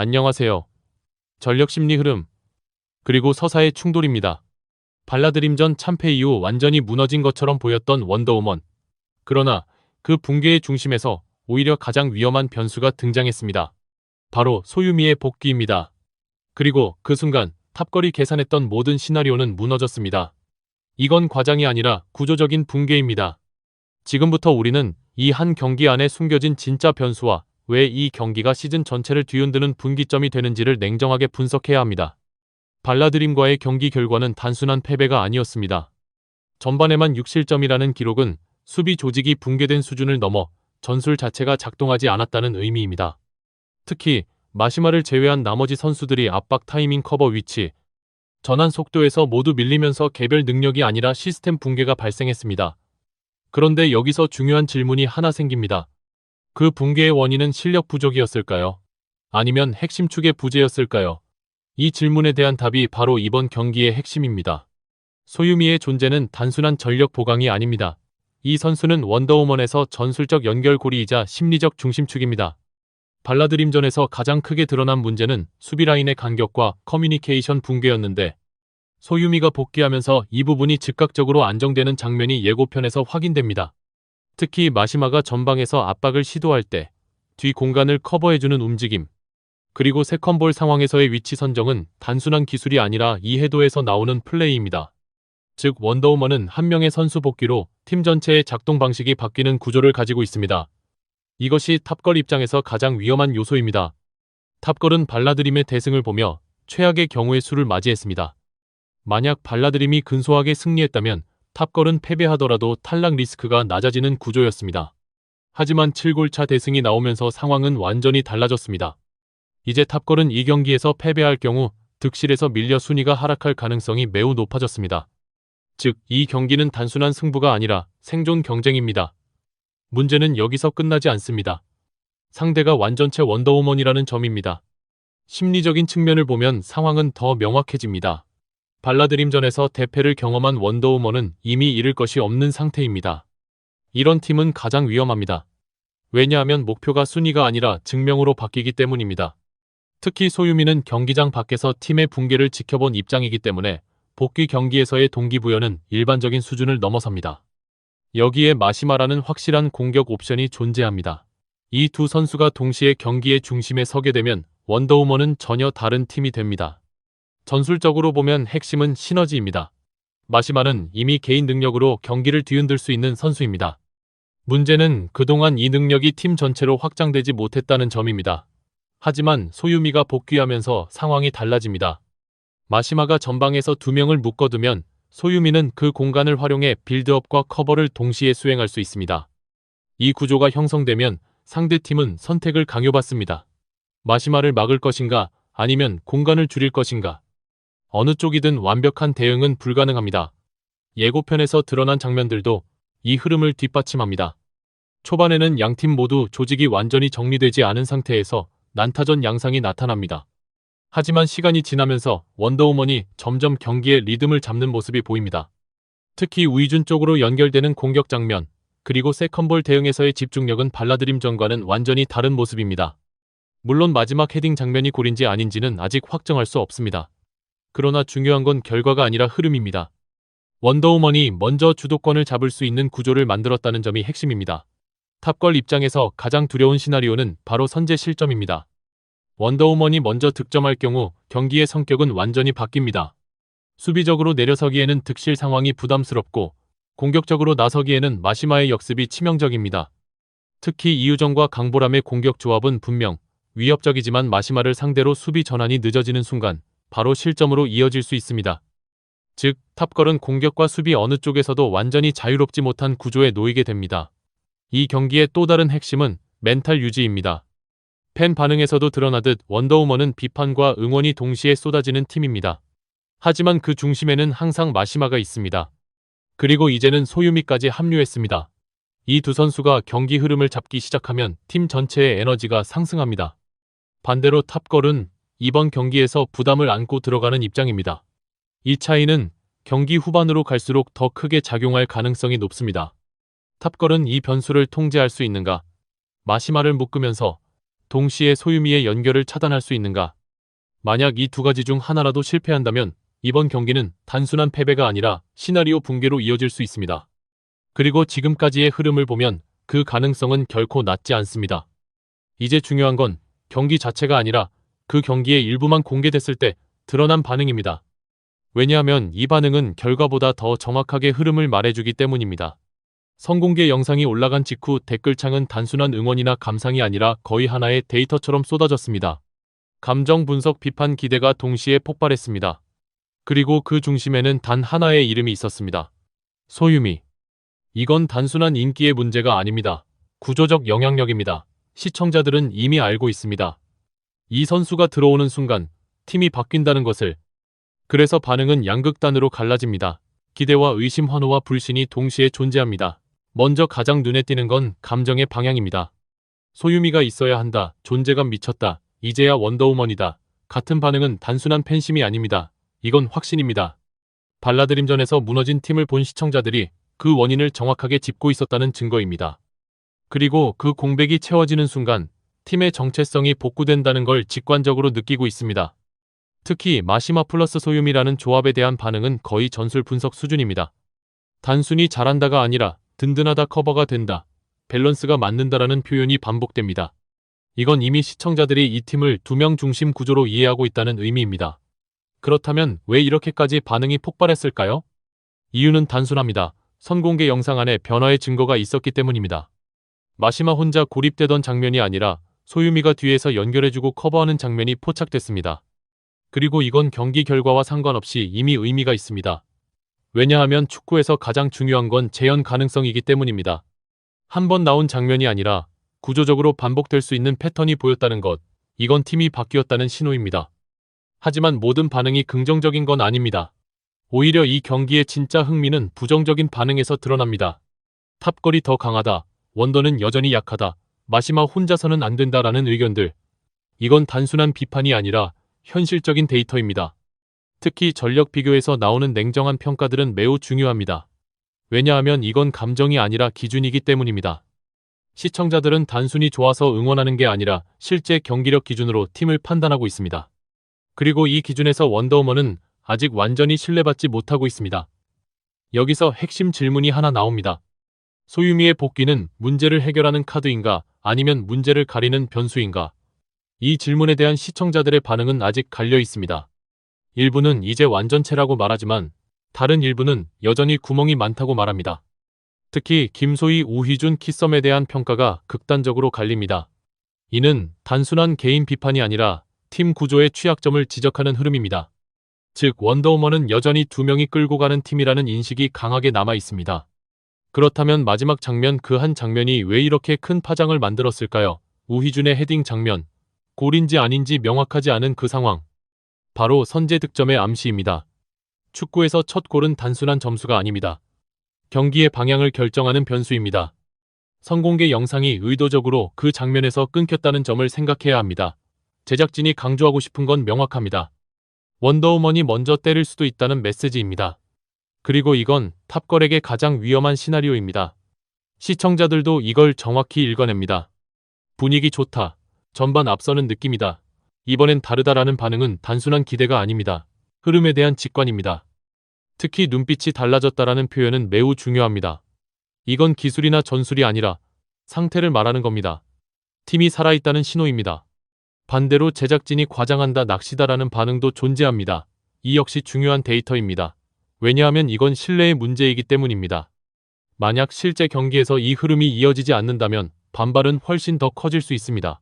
안녕하세요. 전력 심리 흐름, 그리고 서사의 충돌입니다. 발라드림전 참패 이후 완전히 무너진 것처럼 보였던 원더우먼. 그러나 그 붕괴의 중심에서 오히려 가장 위험한 변수가 등장했습니다. 바로 소유미의 복귀입니다. 그리고 그 순간 탑걸이 계산했던 모든 시나리오는 무너졌습니다. 이건 과장이 아니라 구조적인 붕괴입니다. 지금부터 우리는 이 한 경기 안에 숨겨진 진짜 변수와 왜 이 경기가 시즌 전체를 뒤흔드는 분기점이 되는지를 냉정하게 분석해야 합니다. 발라드림과의 경기 결과는 단순한 패배가 아니었습니다. 전반에만 6실점이라는 기록은 수비 조직이 붕괴된 수준을 넘어 전술 자체가 작동하지 않았다는 의미입니다. 특히 마시마를 제외한 나머지 선수들이 압박 타이밍 커버 위치, 전환 속도에서 모두 밀리면서 개별 능력이 아니라 시스템 붕괴가 발생했습니다. 그런데 여기서 중요한 질문이 하나 생깁니다. 그 붕괴의 원인은 실력 부족이었을까요? 아니면 핵심 축의 부재였을까요? 이 질문에 대한 답이 바로 이번 경기의 핵심입니다. 소유미의 존재는 단순한 전력 보강이 아닙니다. 이 선수는 원더우먼에서 전술적 연결고리이자 심리적 중심축입니다. 발라드림전에서 가장 크게 드러난 문제는 수비라인의 간격과 커뮤니케이션 붕괴였는데, 소유미가 복귀하면서 이 부분이 즉각적으로 안정되는 장면이 예고편에서 확인됩니다. 특히 마시마가 전방에서 압박을 시도할 때 뒤 공간을 커버해주는 움직임, 그리고 세컨볼 상황에서의 위치 선정은 단순한 기술이 아니라 이해도에서 나오는 플레이입니다. 즉 원더우먼은 한 명의 선수 복귀로 팀 전체의 작동 방식이 바뀌는 구조를 가지고 있습니다. 이것이 탑걸 입장에서 가장 위험한 요소입니다. 탑걸은 발라드림의 대승을 보며 최악의 경우의 수를 맞이했습니다. 만약 발라드림이 근소하게 승리했다면 탑걸은 패배하더라도 탈락 리스크가 낮아지는 구조였습니다. 하지만 7골차 대승이 나오면서 상황은 완전히 달라졌습니다. 이제 탑걸은 이 경기에서 패배할 경우 득실에서 밀려 순위가 하락할 가능성이 매우 높아졌습니다. 즉, 이 경기는 단순한 승부가 아니라 생존 경쟁입니다. 문제는 여기서 끝나지 않습니다. 상대가 완전체 원더우먼이라는 점입니다. 심리적인 측면을 보면 상황은 더 명확해집니다. 발라드림전에서 대패를 경험한 원더우먼은 이미 잃을 것이 없는 상태입니다. 이런 팀은 가장 위험합니다. 왜냐하면 목표가 순위가 아니라 증명으로 바뀌기 때문입니다. 특히 소유미는 경기장 밖에서 팀의 붕괴를 지켜본 입장이기 때문에 복귀 경기에서의 동기부여는 일반적인 수준을 넘어섭니다. 여기에 마시마라는 확실한 공격 옵션이 존재합니다. 이 두 선수가 동시에 경기의 중심에 서게 되면 원더우먼은 전혀 다른 팀이 됩니다. 전술적으로 보면 핵심은 시너지입니다. 마시마는 이미 개인 능력으로 경기를 뒤흔들 수 있는 선수입니다. 문제는 그동안 이 능력이 팀 전체로 확장되지 못했다는 점입니다. 하지만 소유미가 복귀하면서 상황이 달라집니다. 마시마가 전방에서 두 명을 묶어두면 소유미는 그 공간을 활용해 빌드업과 커버를 동시에 수행할 수 있습니다. 이 구조가 형성되면 상대팀은 선택을 강요받습니다. 마시마를 막을 것인가 아니면 공간을 줄일 것인가. 어느 쪽이든 완벽한 대응은 불가능합니다. 예고편에서 드러난 장면들도 이 흐름을 뒷받침합니다. 초반에는 양팀 모두 조직이 완전히 정리되지 않은 상태에서 난타전 양상이 나타납니다. 하지만 시간이 지나면서 원더우먼이 점점 경기의 리듬을 잡는 모습이 보입니다. 특히 우이준 쪽으로 연결되는 공격 장면, 그리고 세컨볼 대응에서의 집중력은 발라드림전과는 완전히 다른 모습입니다. 물론 마지막 헤딩 장면이 골인지 아닌지는 아직 확정할 수 없습니다. 그러나 중요한 건 결과가 아니라 흐름입니다. 원더우먼이 먼저 주도권을 잡을 수 있는 구조를 만들었다는 점이 핵심입니다. 탑걸 입장에서 가장 두려운 시나리오는 바로 선제 실점입니다. 원더우먼이 먼저 득점할 경우 경기의 성격은 완전히 바뀝니다. 수비적으로 내려서기에는 득실 상황이 부담스럽고 공격적으로 나서기에는 마시마의 역습이 치명적입니다. 특히 이유정과 강보람의 공격 조합은 분명 위협적이지만 마시마를 상대로 수비 전환이 늦어지는 순간 바로 실점으로 이어질 수 있습니다. 즉, 탑걸은 공격과 수비 어느 쪽에서도 완전히 자유롭지 못한 구조에 놓이게 됩니다. 이 경기의 또 다른 핵심은 멘탈 유지입니다. 팬 반응에서도 드러나듯 원더우먼은 비판과 응원이 동시에 쏟아지는 팀입니다. 하지만 그 중심에는 항상 마시마가 있습니다. 그리고 이제는 소유미까지 합류했습니다. 이 두 선수가 경기 흐름을 잡기 시작하면 팀 전체의 에너지가 상승합니다. 반대로 탑걸은 이번 경기에서 부담을 안고 들어가는 입장입니다. 이 차이는 경기 후반으로 갈수록 더 크게 작용할 가능성이 높습니다. 탑걸은 이 변수를 통제할 수 있는가? 마시마를 묶으면서 동시에 소유미의 연결을 차단할 수 있는가? 만약 이 두 가지 중 하나라도 실패한다면 이번 경기는 단순한 패배가 아니라 시나리오 붕괴로 이어질 수 있습니다. 그리고 지금까지의 흐름을 보면 그 가능성은 결코 낮지 않습니다. 이제 중요한 건 경기 자체가 아니라 그 경기의 일부만 공개됐을 때 드러난 반응입니다. 왜냐하면 이 반응은 결과보다 더 정확하게 흐름을 말해주기 때문입니다. 선공개 영상이 올라간 직후 댓글창은 단순한 응원이나 감상이 아니라 거의 하나의 데이터처럼 쏟아졌습니다. 감정 분석, 비판, 기대가 동시에 폭발했습니다. 그리고 그 중심에는 단 하나의 이름이 있었습니다. 소유미. 이건 단순한 인기의 문제가 아닙니다. 구조적 영향력입니다. 시청자들은 이미 알고 있습니다. 이 선수가 들어오는 순간 팀이 바뀐다는 것을. 그래서 반응은 양극단으로 갈라집니다. 기대와 의심, 환호와 불신이 동시에 존재합니다. 먼저 가장 눈에 띄는 건 감정의 방향입니다. 소유미가 있어야 한다. 존재감 미쳤다. 이제야 원더우먼이다. 같은 반응은 단순한 팬심이 아닙니다. 이건 확신입니다. 발라드림전에서 무너진 팀을 본 시청자들이 그 원인을 정확하게 짚고 있었다는 증거입니다. 그리고 그 공백이 채워지는 순간 팀의 정체성이 복구된다는 걸 직관적으로 느끼고 있습니다. 특히 마시마 플러스 소유미라는 조합에 대한 반응은 거의 전술 분석 수준입니다. 단순히 잘한다가 아니라 든든하다, 커버가 된다, 밸런스가 맞는다라는 표현이 반복됩니다. 이건 이미 시청자들이 이 팀을 두 명 중심 구조로 이해하고 있다는 의미입니다. 그렇다면 왜 이렇게까지 반응이 폭발했을까요? 이유는 단순합니다. 선공개 영상 안에 변화의 증거가 있었기 때문입니다. 마시마 혼자 고립되던 장면이 아니라 소유미가 뒤에서 연결해주고 커버하는 장면이 포착됐습니다. 그리고 이건 경기 결과와 상관없이 이미 의미가 있습니다. 왜냐하면 축구에서 가장 중요한 건 재현 가능성이기 때문입니다. 한 번 나온 장면이 아니라 구조적으로 반복될 수 있는 패턴이 보였다는 것, 이건 팀이 바뀌었다는 신호입니다. 하지만 모든 반응이 긍정적인 건 아닙니다. 오히려 이 경기의 진짜 흥미는 부정적인 반응에서 드러납니다. 탑걸이 더 강하다, 원더는 여전히 약하다, 마시마 혼자서는 안 된다라는 의견들. 이건 단순한 비판이 아니라 현실적인 데이터입니다. 특히 전력 비교에서 나오는 냉정한 평가들은 매우 중요합니다. 왜냐하면 이건 감정이 아니라 기준이기 때문입니다. 시청자들은 단순히 좋아서 응원하는 게 아니라 실제 경기력 기준으로 팀을 판단하고 있습니다. 그리고 이 기준에서 원더우먼은 아직 완전히 신뢰받지 못하고 있습니다. 여기서 핵심 질문이 하나 나옵니다. 소유미의 복귀는 문제를 해결하는 카드인가, 아니면 문제를 가리는 변수인가? 이 질문에 대한 시청자들의 반응은 아직 갈려 있습니다. 일부는 이제 완전체라고 말하지만 다른 일부는 여전히 구멍이 많다고 말합니다. 특히 김소희, 우희준, 키썸에 대한 평가가 극단적으로 갈립니다. 이는 단순한 개인 비판이 아니라 팀 구조의 취약점을 지적하는 흐름입니다. 즉, 원더우먼은 여전히 두 명이 끌고 가는 팀이라는 인식이 강하게 남아 있습니다. 그렇다면 마지막 장면, 그 한 장면이 왜 이렇게 큰 파장을 만들었을까요? 우희준의 헤딩 장면, 골인지 아닌지 명확하지 않은 그 상황. 바로 선제 득점의 암시입니다. 축구에서 첫 골은 단순한 점수가 아닙니다. 경기의 방향을 결정하는 변수입니다. 선공개 영상이 의도적으로 그 장면에서 끊겼다는 점을 생각해야 합니다. 제작진이 강조하고 싶은 건 명확합니다. 원더우먼이 먼저 때릴 수도 있다는 메시지입니다. 그리고 이건 탑걸에게 가장 위험한 시나리오입니다. 시청자들도 이걸 정확히 읽어냅니다. 분위기 좋다. 전반 앞서는 느낌이다. 이번엔 다르다라는 반응은 단순한 기대가 아닙니다. 흐름에 대한 직관입니다. 특히 눈빛이 달라졌다라는 표현은 매우 중요합니다. 이건 기술이나 전술이 아니라 상태를 말하는 겁니다. 팀이 살아있다는 신호입니다. 반대로 제작진이 과장한다, 낚시다라는 반응도 존재합니다. 이 역시 중요한 데이터입니다. 왜냐하면 이건 신뢰의 문제이기 때문입니다. 만약 실제 경기에서 이 흐름이 이어지지 않는다면 반발은 훨씬 더 커질 수 있습니다.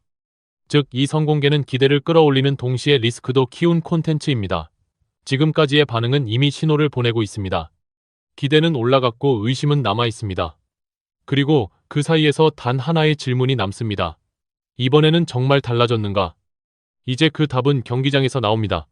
즉, 이 선공개는 기대를 끌어올리는 동시에 리스크도 키운 콘텐츠입니다. 지금까지의 반응은 이미 신호를 보내고 있습니다. 기대는 올라갔고 의심은 남아 있습니다. 그리고 그 사이에서 단 하나의 질문이 남습니다. 이번에는 정말 달라졌는가? 이제 그 답은 경기장에서 나옵니다.